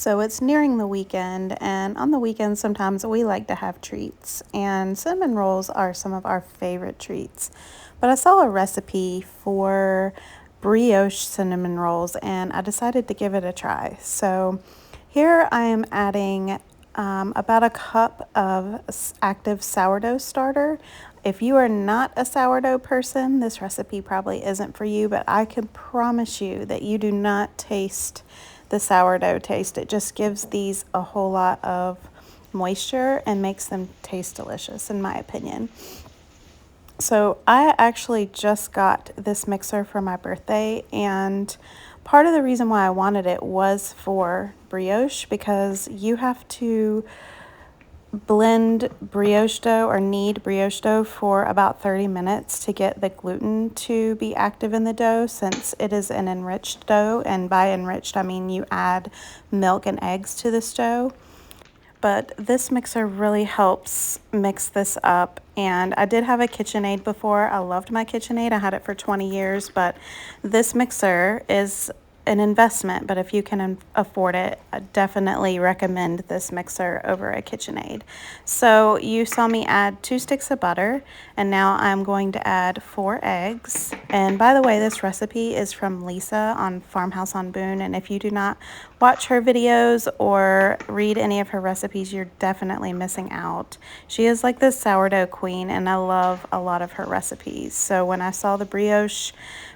So it's nearing the weekend, and on the weekend sometimes we like to have treats, and cinnamon rolls are some of our favorite treats. But I saw a recipe for brioche cinnamon rolls and I decided to give it a try. So here I am adding about a cup of active sourdough starter. If you are not a sourdough person, this recipe probably isn't for you, but I can promise you that you do not taste the sourdough taste. It just gives these a whole lot of moisture and makes them taste delicious, in my opinion. So I actually just got this mixer for my birthday, and part of the reason why I wanted it was for brioche, because you have to blend brioche dough or knead brioche dough for about 30 minutes to get the gluten to be active in the dough, since it is an enriched dough, and by enriched I mean you add milk and eggs to this dough. But this mixer really helps mix this up, and I did have a KitchenAid before. I loved my KitchenAid. I had it for 20 years, but this mixer is an investment, but if you can afford it, I definitely recommend this mixer over a KitchenAid. So you saw me add 2 sticks of butter, and now I'm going to add 4 eggs. And by the way, this recipe is from Lisa on Farmhouse on Boone, and if you do not watch her videos or read any of her recipes, you're definitely missing out. She is like this sourdough queen, and I love a lot of her recipes. So when I saw the brioche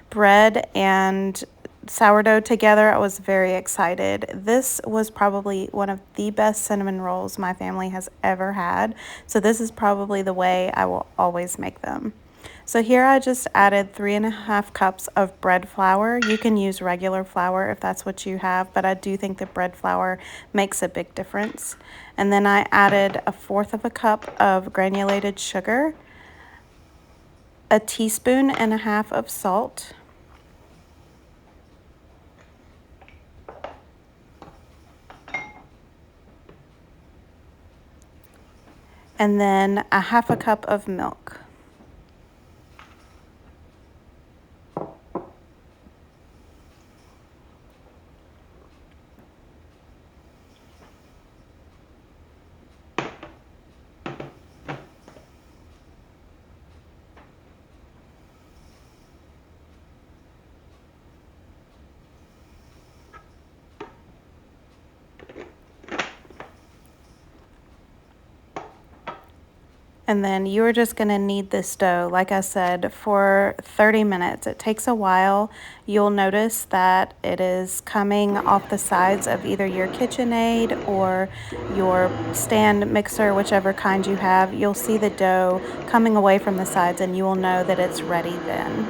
bread and sourdough together, I was very excited. This was probably one of the best cinnamon rolls my family has ever had. So this is probably the way I will always make them. So here I just added 3½ cups of bread flour. You can use regular flour if that's what you have, but I do think that bread flour makes a big difference. And then I added 1/4 cup of granulated sugar, 1.5 teaspoons of salt, and then 1/2 cup of milk. And then you are just going to knead this dough, like I said, for 30 minutes. It takes a while. You'll notice that it is coming off the sides of either your KitchenAid or your stand mixer, whichever kind you have. You'll see the dough coming away from the sides, and you will know that it's ready then.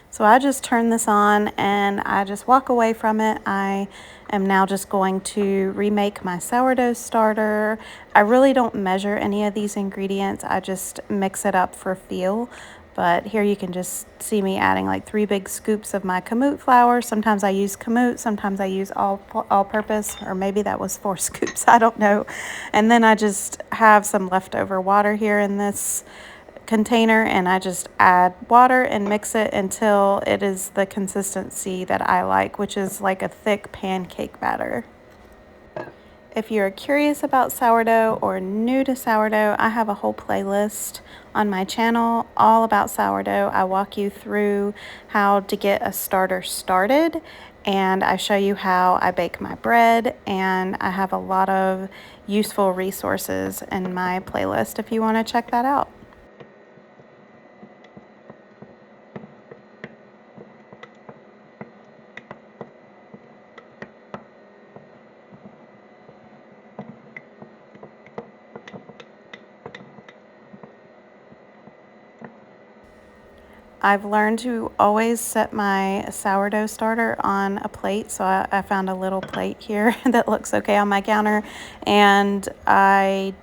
So I just turn this on and I just walk away from it. I am now just going to remake my sourdough starter. I really don't measure any of these ingredients. I just mix it up for feel. But here you can just see me adding like 3 big scoops of my kamut flour. Sometimes I use kamut, sometimes I use all-purpose, or maybe that was 4 scoops, I don't know. And then I just have some leftover water here in this container, and I just add water and mix it until it is the consistency that I like, which is like a thick pancake batter. If you're curious about sourdough or new to sourdough, I have a whole playlist on my channel all about sourdough. I walk you through how to get a starter started, and I show you how I bake my bread, and I have a lot of useful resources in my playlist if you want to check that out. I've learned to always set my sourdough starter on a plate, so I found a little plate here that looks okay on my counter, and I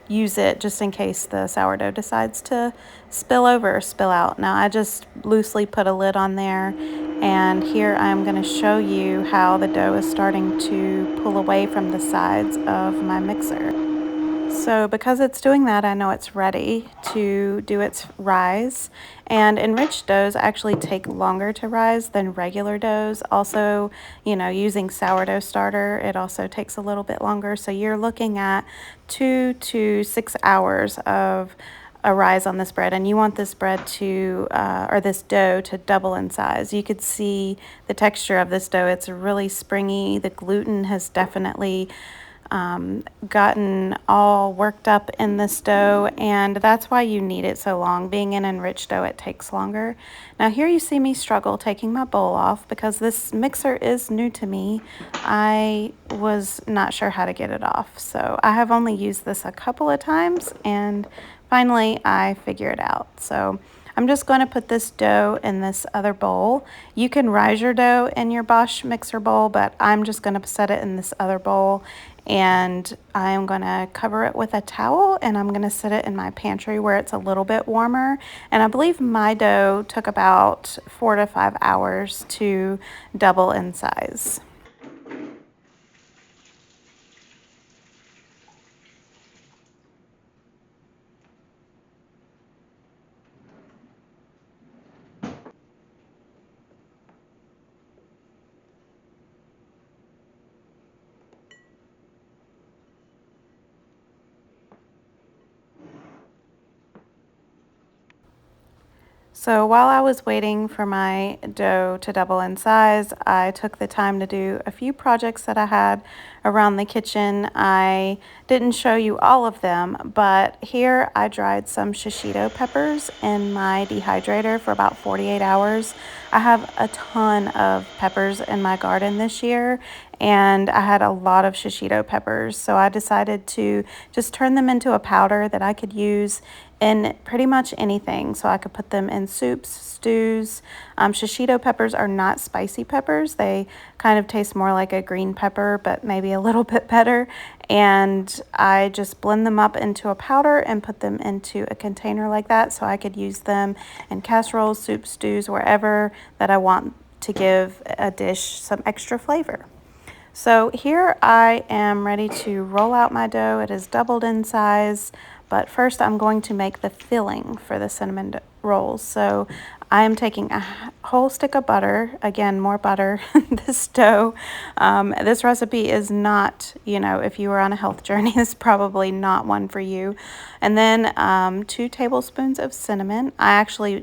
use it just in case the sourdough decides to spill over or spill out. Now I just loosely put a lid on there, And here I'm going to show you how the dough is starting to pull away from the sides of my mixer. So because it's doing that, I know it's ready to do its rise. And enriched doughs actually take longer to rise than regular doughs. Also, using sourdough starter, it also takes a little bit longer. So you're looking at 2 to 6 hours of a rise on this bread, and you want this bread to, or this dough to double in size. You could see the texture of this dough. It's really springy. The gluten has definitely gotten all worked up in this dough, and that's why you need it so long. Being an enriched dough, it takes longer. Now here you see me struggle taking my bowl off because this mixer is new to me. I was not sure how to get it off, so I have only used this a couple of times, and finally I figured it out. So I'm just going to put this dough in this other bowl. You can rise your dough in your Bosch mixer bowl, but I'm just going to set it in this other bowl, and I'm going to cover it with a towel, and I'm going to set it in my pantry where it's a little bit warmer. And I believe my dough took about 4 to 5 hours to double in size. So while I was waiting for my dough to double in size, I took the time to do a few projects that I had around the kitchen. I didn't show you all of them, but here I dried some shishito peppers in my dehydrator for about 48 hours. I have a ton of peppers in my garden this year, and I had a lot of shishito peppers, so I decided to just turn them into a powder that I could use in pretty much anything. So I could put them in soups, stews. Shishito peppers are not spicy peppers. They kind of taste more like a green pepper, but maybe a little bit better. And I just blend them up into a powder and put them into a container like that, so I could use them in casseroles, soups, stews, wherever that I want to give a dish some extra flavor. So here I am ready to roll out my dough. It is doubled in size, but first I'm going to make the filling for the cinnamon rolls. So I am taking a whole stick of butter, again, more butter, this dough. This recipe is not, if you were on a health journey, it's probably not one for you. And then 2 tablespoons of cinnamon. I actually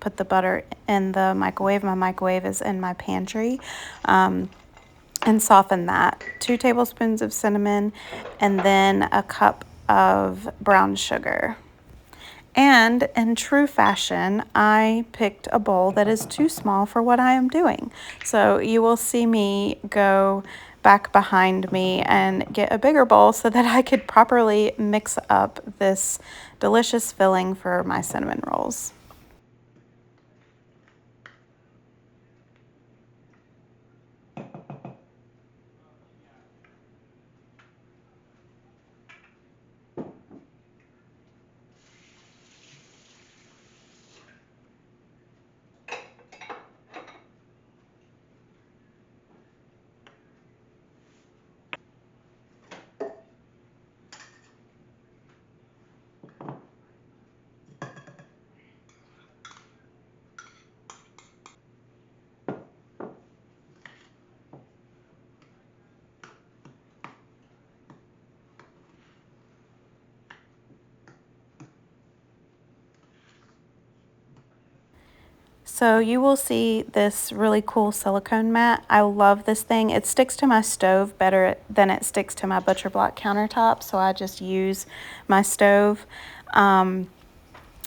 put the butter in the microwave. My microwave is in my pantry. And soften that. 2 tablespoons of cinnamon, and then a cup of brown sugar. And in true fashion, I picked a bowl that is too small for what I am doing. So you will see me go back behind me and get a bigger bowl so that I could properly mix up this delicious filling for my cinnamon rolls. So you will see this really cool silicone mat. I love this thing. It sticks to my stove better than it sticks to my butcher block countertop, so I just use my stove. But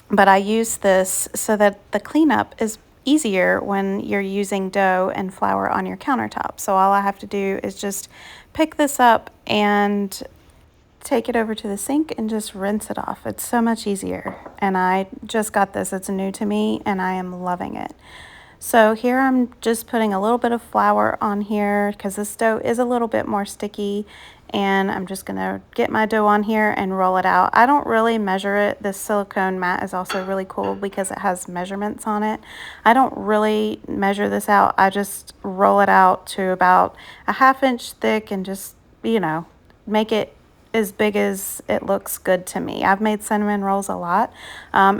I use this so that the cleanup is easier when you're using dough and flour on your countertop. So all I have to do is just pick this up and take it over to the sink and just rinse it off. It's so much easier. And I just got this. It's new to me and I am loving it. So here I'm just putting a little bit of flour on here because this dough is a little bit more sticky, and I'm just gonna get my dough on here and roll it out. I don't really measure it. This silicone mat is also really cool because it has measurements on it. I don't really measure this out. I just roll it out to about a 1/2 inch thick and just, you know, make it as big as it looks good to me. I've made cinnamon rolls a lot.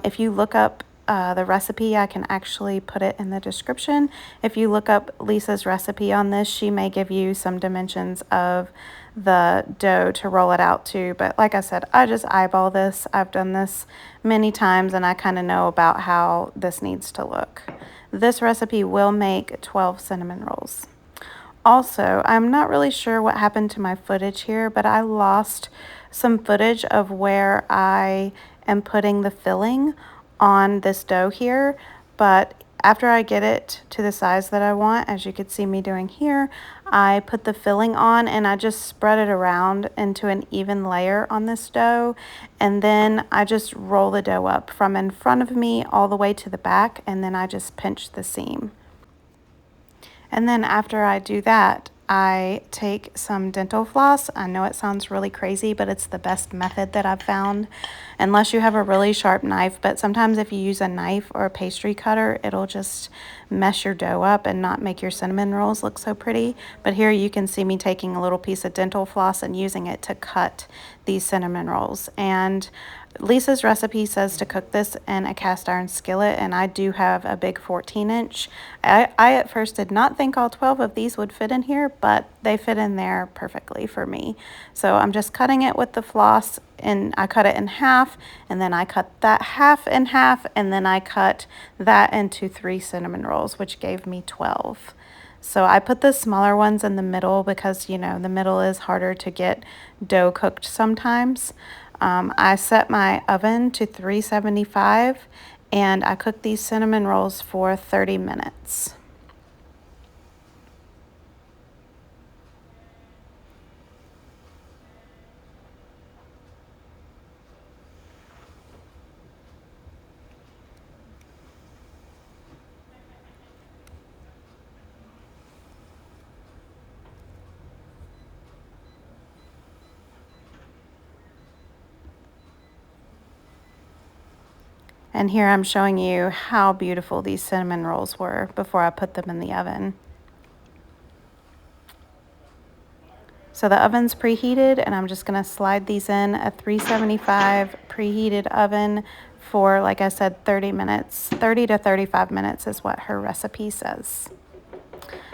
If you look up the recipe, I can actually put it in the description. If you look up Lisa's recipe on this, she may give you some dimensions of the dough to roll it out to. But like I said, I just eyeball this. I've done this many times and I kind of know about how this needs to look. This recipe will make 12 cinnamon rolls. Also, I'm not really sure what happened to my footage here, but I lost some footage of where I am putting the filling on this dough here. But after I get it to the size that I want, as you could see me doing here, I put the filling on and I just spread it around into an even layer on this dough. And then I just roll the dough up from in front of me all the way to the back, and then I just pinch the seam. And then after I do that, I take some dental floss. I know it sounds really crazy, but it's the best method that I've found, unless you have a really sharp knife. But sometimes if you use a knife or a pastry cutter, it'll just mess your dough up and not make your cinnamon rolls look so pretty. But here you can see me taking a little piece of dental floss and using it to cut these cinnamon rolls. And Lisa's recipe says to cook this in a cast iron skillet, and I do have a big 14-inch. I at first did not think all 12 of these would fit in here, but they fit in there perfectly for me. So I'm just cutting it with the floss, and I cut it in half, and then I cut that half in half, and then I cut that into 3 cinnamon rolls, which gave me 12. So I put the smaller ones in the middle because, you know, the middle is harder to get dough cooked sometimes. I set my oven to 375 and I cooked these cinnamon rolls for 30 minutes. And here I'm showing you how beautiful these cinnamon rolls were before I put them in the oven. So the oven's preheated, and I'm just gonna slide these in a 375 preheated oven for, like I said, 30 minutes. 30 to 35 minutes is what her recipe says.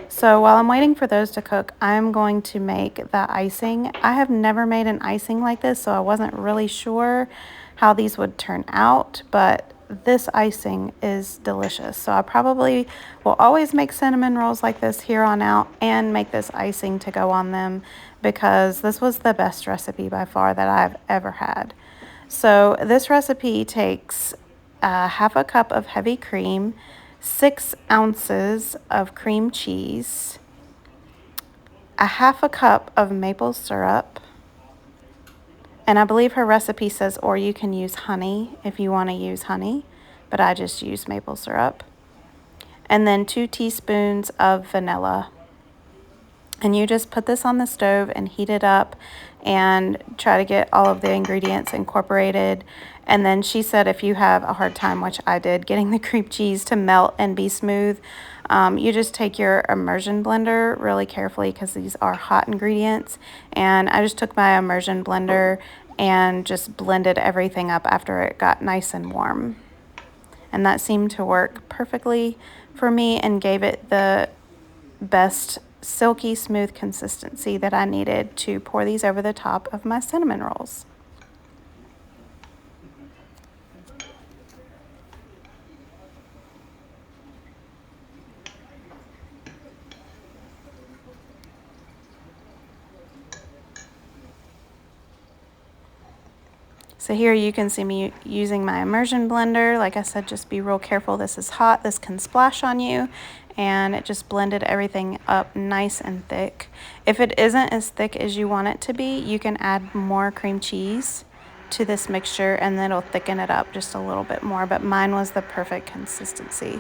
So while I'm waiting for those to cook, I'm going to make the icing. I have never made an icing like this, so I wasn't really sure how these would turn out, but this icing is delicious. So I probably will always make cinnamon rolls like this here on out and make this icing to go on them, because this was the best recipe by far that I've ever had. So this recipe takes 1/2 cup of heavy cream, 6 ounces of cream cheese, 1/2 cup of maple syrup, and I believe her recipe says, or you can use honey if you want to use honey, but I just use maple syrup, and then 2 teaspoons of vanilla. And you just put this on the stove and heat it up and try to get all of the ingredients incorporated. And then she said if you have a hard time, which I did, getting the cream cheese to melt and be smooth, you just take your immersion blender really carefully, because these are hot ingredients. And I just took my immersion blender and just blended everything up after it got nice and warm. And that seemed to work perfectly for me and gave it the best silky smooth consistency that I needed to pour these over the top of my cinnamon rolls. So here you can see me using my immersion blender. Like I said, just be real careful. This is hot. This can splash on you. And it just blended everything up nice and thick. If it isn't as thick as you want it to be, you can add more cream cheese to this mixture and then it'll thicken it up just a little bit more. But mine was the perfect consistency.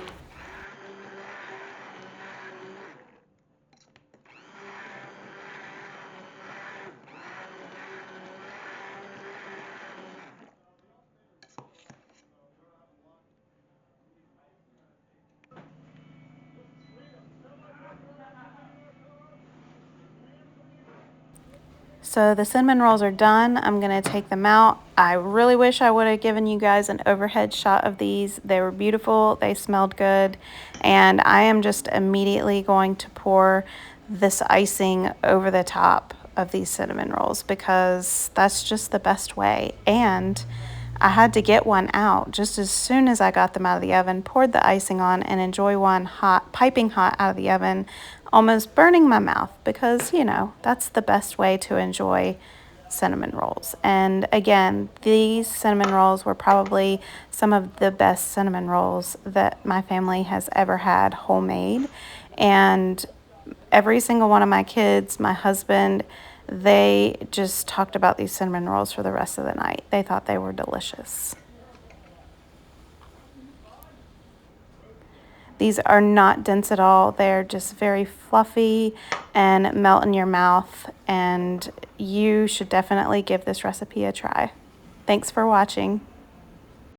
So the cinnamon rolls are done. I'm gonna take them out. I really wish I would have given you guys an overhead shot of these. They were beautiful, they smelled good, and I am just immediately going to pour this icing over the top of these cinnamon rolls because that's just the best way. And I had to get one out just as soon as I got them out of the oven, poured the icing on, and enjoy one hot, piping hot out of the oven, almost burning my mouth because, you know, that's the best way to enjoy cinnamon rolls. And again, these cinnamon rolls were probably some of the best cinnamon rolls that my family has ever had homemade. And every single one of my kids, my husband, they just talked about these cinnamon rolls for the rest of the night. They thought they were delicious. These are not dense at all. They're just very fluffy and melt in your mouth, and you should definitely give this recipe a try. Thanks for watching.